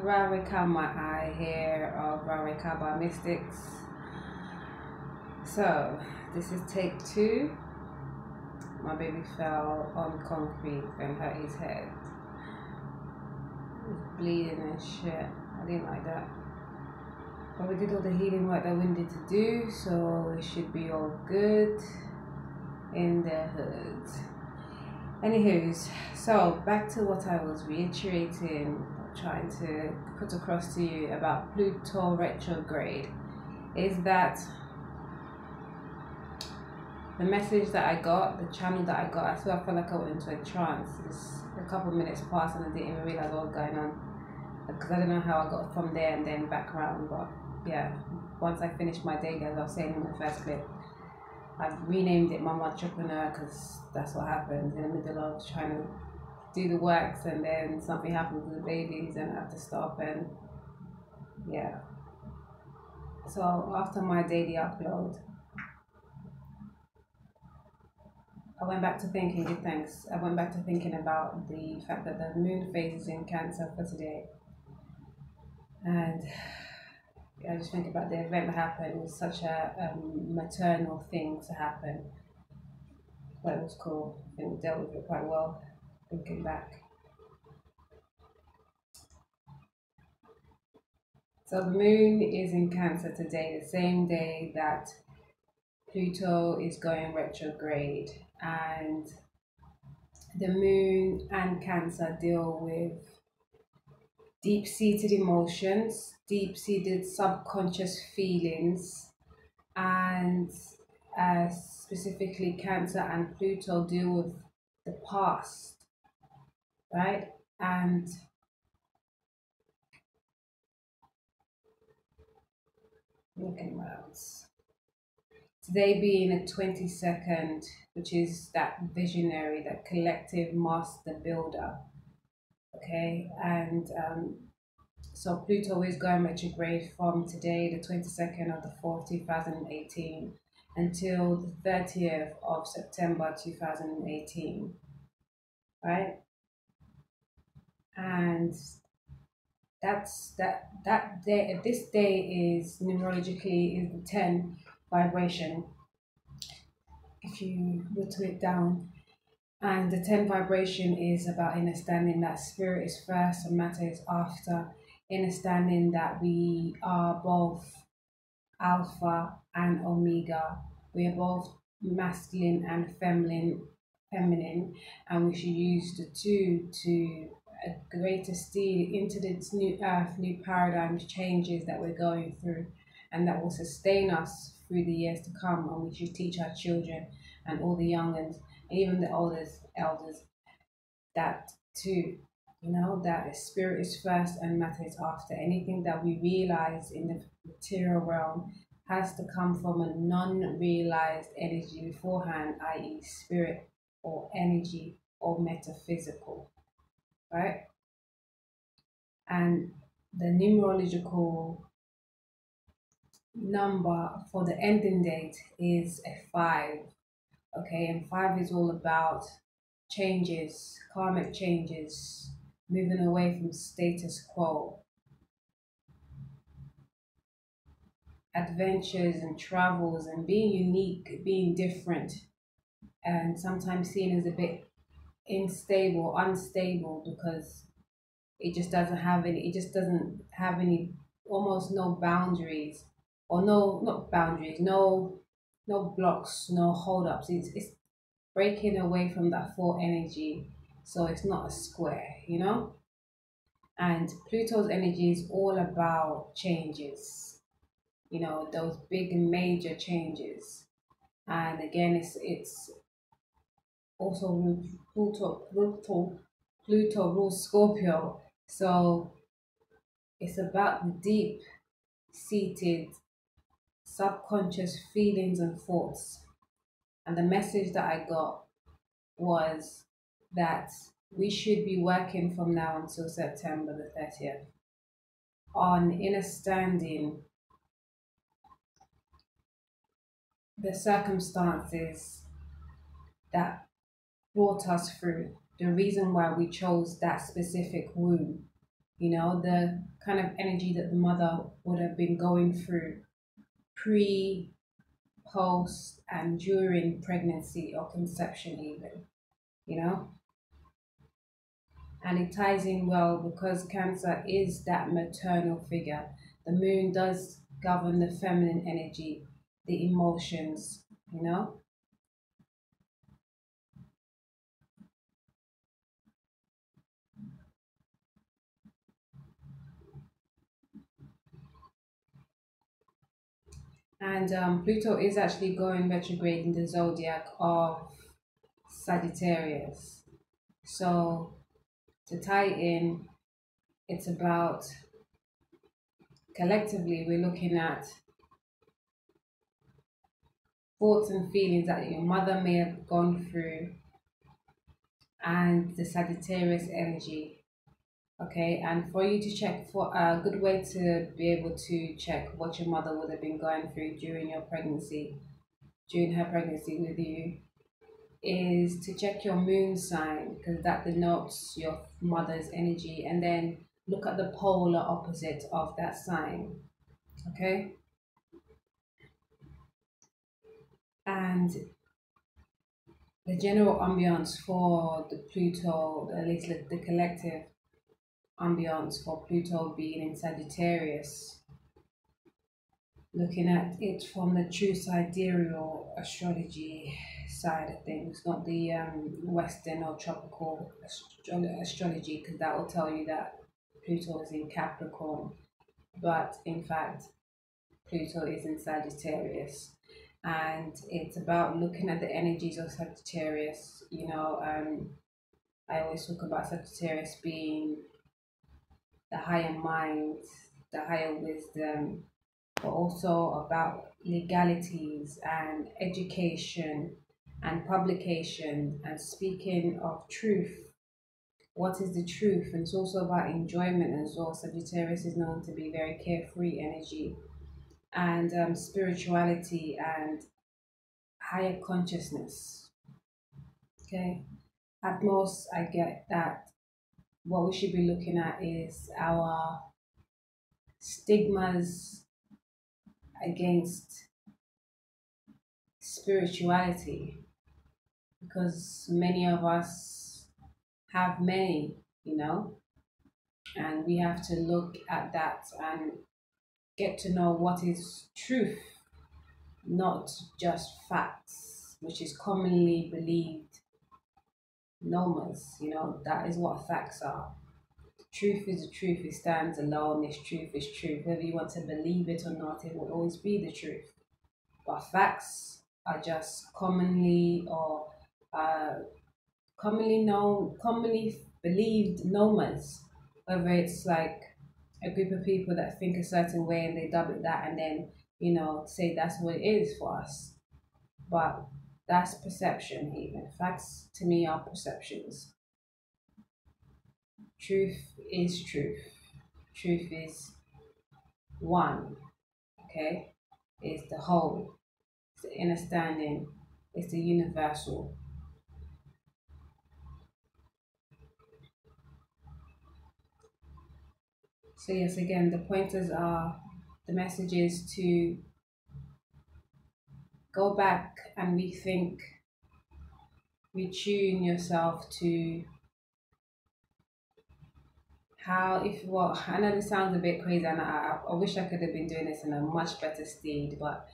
Ravika Ma'ai here of Ravika Mystics. So, this is take 2. My baby fell on concrete and hurt his head. He was bleeding and shit. I didn't like that. But we did all the healing work that we needed to do, so it should be all good in the hood. Anywho's, so back to what I was reiterating, trying to put across to you about Pluto Retrograde, is that the message that I got, the channel that I got, I felt like I went into a trance. Just a couple of minutes passed and I didn't even realize what was going on, because I don't know how I got from there and then back around. But yeah, once I finished my day, as I was saying in the first clip, I've renamed it Mama Entrepreneur, because that's what happens in the middle of trying to do the works, and then something happens with the babies and I have to stop. And yeah, so after my daily upload, I went back to thinking, I went back to thinking about the fact that the moon phase is in Cancer for today. And I just think about the event that happened. It was such a maternal thing to happen. But it was cool. I think we dealt with it quite well, thinking back. So the moon is in Cancer today, the same day that Pluto is going retrograde. And the moon and Cancer deal with deep-seated emotions, deep-seated subconscious feelings, and specifically Cancer and Pluto deal with the past, right? And looking what else. Today being a 22nd, which is that visionary, that collective master builder, okay? And so Pluto is going retrograde from today, the 22nd of the 4th, 2018, until the 30th of September 2018, right? And that's that day. This day is numerologically is the 10 vibration, if you whittle it down. And the 10 vibration is about understanding that spirit is first and matter is after, understanding that we are both alpha and omega. We are both masculine and feminine, and we should use the two to a greater steer into this new earth, new paradigm changes that we're going through, and that will sustain us through the years to come. And we should teach our children and all the young ones, even the oldest elders, that too. You know, that spirit is first and matter is after. Anything that we realize in the material realm has to come from a non-realized energy beforehand, i.e. spirit or energy or metaphysical, right? And the numerological number for the ending date is a 5, okay? And 5 is all about changes, karmic changes, moving away from status quo, adventures and travels, and being unique, being different, and sometimes seen as a bit unstable, because it just doesn't have any, almost no boundaries, or no, not boundaries, no blocks, no hold-ups. It's breaking away from that 4 energy, so it's not a square, you know? And Pluto's energy is all about changes, you know, those big major changes. And again, it's also Pluto rules Scorpio, so it's about the deep seated subconscious feelings and thoughts. And the message that I got was that we should be working from now until September the 30th on understanding the circumstances that brought us through, the reason why we chose that specific womb, the kind of energy that the mother would have been going through pre, post, and during pregnancy or conception, even, you know. And it ties in well because Cancer is that maternal figure. The moon does govern the feminine energy, the emotions, you know. And Pluto is actually going retrograde in the zodiac of Sagittarius. So to tie in, it's about collectively we're looking at thoughts and feelings that your mother may have gone through and the Sagittarius energy. Okay, and for you to check, for a good way to be able to check what your mother would have been going through during her pregnancy with you, is to check your moon sign because that denotes your mother's energy, and then look at the polar opposite of that sign. Okay, and the general ambiance for the Pluto, at least the collective ambiance for Pluto being in Sagittarius, looking at it from the true sidereal astrology side of things, not the Western or tropical astrology, because that will tell you that Pluto is in Capricorn, but in fact, Pluto is in Sagittarius. And it's about looking at the energies of Sagittarius. I always talk about Sagittarius being the higher mind, the higher wisdom, but also about legalities and education and publication and speaking of truth. What is the truth? And it's also about enjoyment as well. Sagittarius is known to be very carefree energy and spirituality and higher consciousness. Okay. At most, I get that what we should be looking at is our stigmas against spirituality because many of us have many, and we have to look at that and get to know what is truth, not just facts, which is commonly believed normas. That is what facts are. Truth is the truth, it stands alone, this truth is truth. Whether you want to believe it or not, it will always be the truth. But facts are just uh, commonly known, commonly believed normas. Whether it's like a group of people that think a certain way and they double that and then, say that's what it is for us. But that's perception, even. Facts to me are perceptions. Truth is truth. Truth is one, okay? It's the whole, it's the understanding, it's the universal. So, yes, again, the pointers are the message is to go back and rethink, retune yourself to how, if well, I know this sounds a bit crazy, and I wish I could have been doing this in a much better steed, but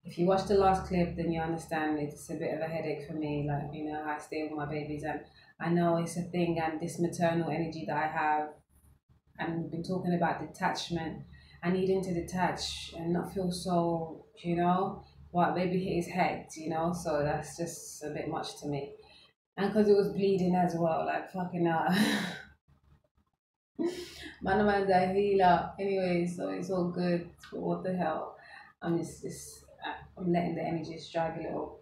if you watch the last clip, then you understand it's a bit of a headache for me. Like, I stay with my babies, and I know it's a thing, and this maternal energy that I have, and we've been talking about detachment and needing to detach and not feel so, what baby hit his head, so that's just a bit much to me. And because it was bleeding as well, like fucking man's a healer anyway, so it's all good. But what the hell? I'm letting the energies drag a little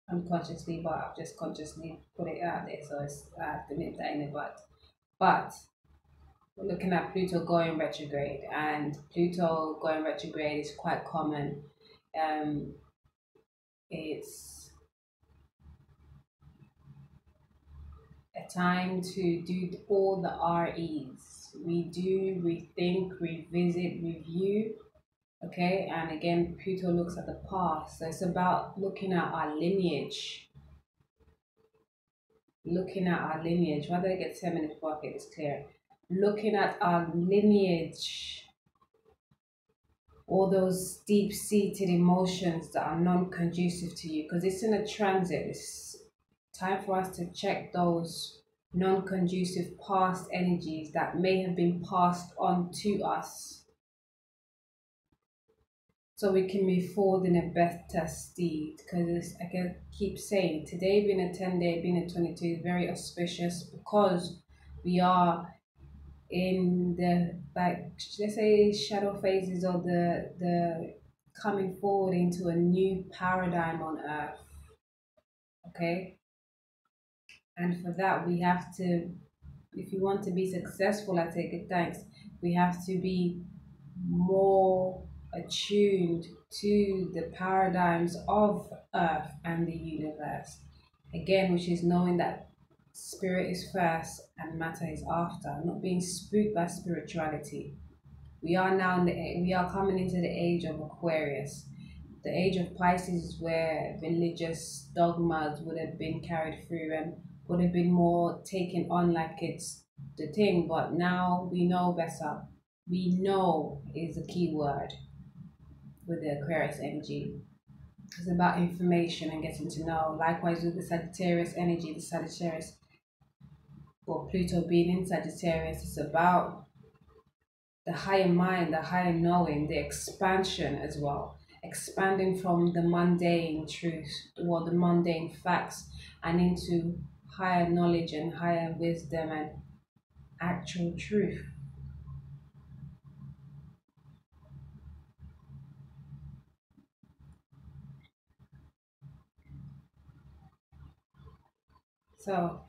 unconsciously, but I've just consciously put it out there, so I have to nip that in the bud. But we're looking at Pluto going retrograde, and Pluto going retrograde is quite common. Um, it's a time to do all the REs. Redo, rethink, revisit, review. Okay, and again, Pluto looks at the past. So it's about looking at our lineage, Whether it gets 10 minutes pocket is clear. Looking at our lineage, all those deep seated emotions that are non conducive to you, because it's in a transit. It's time for us to check those non conducive past energies that may have been passed on to us so we can move forward in a better steed. Because I can keep saying, today being a 10-day, being a 22 is very auspicious because we are in the, like, let's say, shadow phases, or the coming forward into a new paradigm on earth. Okay, and for that we have to, if you want to be successful at it, good thanks, we have to be more attuned to the paradigms of earth and the universe, again, which is knowing that spirit is first and matter is after, not being spooked by spirituality. We are now we are coming into the age of Aquarius. The age of Pisces is where religious dogmas would have been carried through and would have been more taken on like it's the thing. But now we know better. We know is the key word with the Aquarius energy. It's about information and getting to know. Likewise with the Sagittarius energy, the Sagittarius, or Pluto being in Sagittarius, it's about the higher mind, the higher knowing, the expansion as well. Expanding from the mundane truth, or the mundane facts, and into higher knowledge and higher wisdom and actual truth. So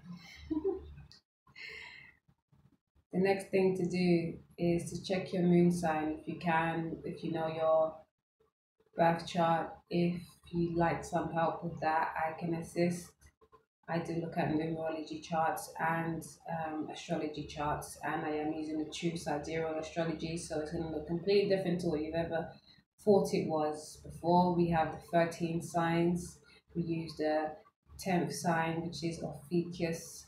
the next thing to do is to check your moon sign if you can, if you know your birth chart. If you'd like some help with that, I can assist. I do look at numerology charts and astrology charts, and I am using the true sidereal astrology, so it's going to look completely different to what you've ever thought it was before. We have the 13 signs. We use the 10th sign, which is Ophiuchus.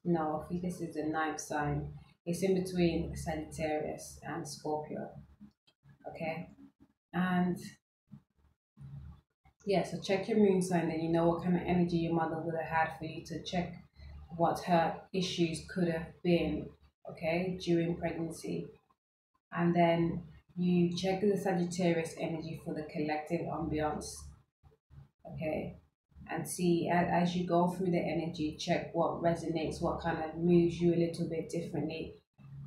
No, Ophiuchus is the ninth sign. It's in between Sagittarius and Scorpio. Okay, and yeah, so check your moon sign, and you know what kind of energy your mother would have had for you to check what her issues could have been, okay, during pregnancy. And then you check the Sagittarius energy for the collective ambiance, okay, and see as you go through the energy, check what resonates, what kind of moves you a little bit differently.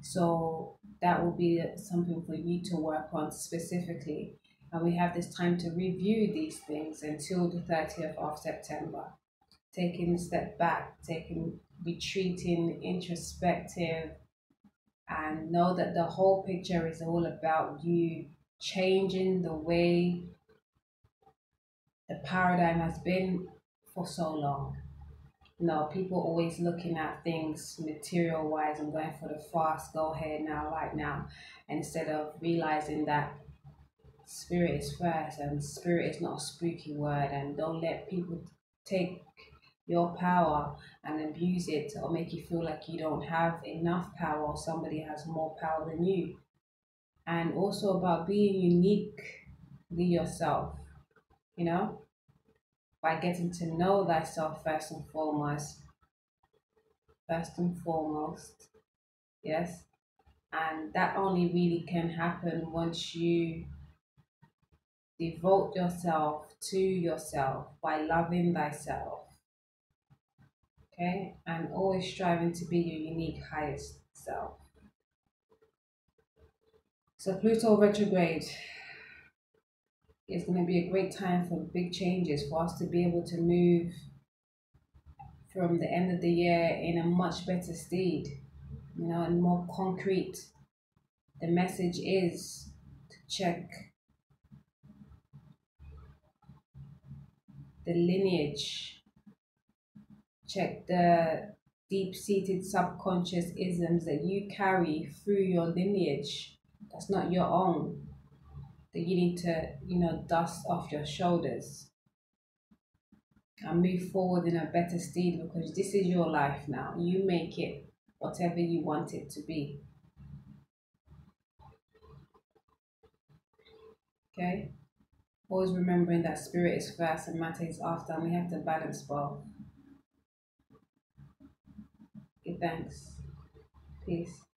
So that will be something for you to work on specifically. And we have this time to review these things until the 30th of September. Taking a step back, retreating, introspective, and know that the whole picture is all about you changing the way the paradigm has been for so long. No, people always looking at things material wise and going for the fast, go ahead now, right now, instead of realizing that spirit is first, and spirit is not a spooky word, and don't let people take your power and abuse it or make you feel like you don't have enough power or somebody has more power than you. And also about being uniquely yourself, you know, by getting to know thyself first and foremost, yes. And that only really can happen once you devote yourself to yourself by loving thyself, okay, and always striving to be your unique highest self. So Pluto retrograde is going to be a great time for big changes, for us to be able to move from the end of the year in a much better steed, you know, and more concrete. The message is to check the lineage, check deep-seated subconscious isms that you carry through your lineage that's not your own, that you need to, dust off your shoulders and move forward in a better state, because this is your life now. You make it whatever you want it to be. Okay? Always remembering that spirit is first and matter is after, and we have to balance both. Okay, thanks. Peace.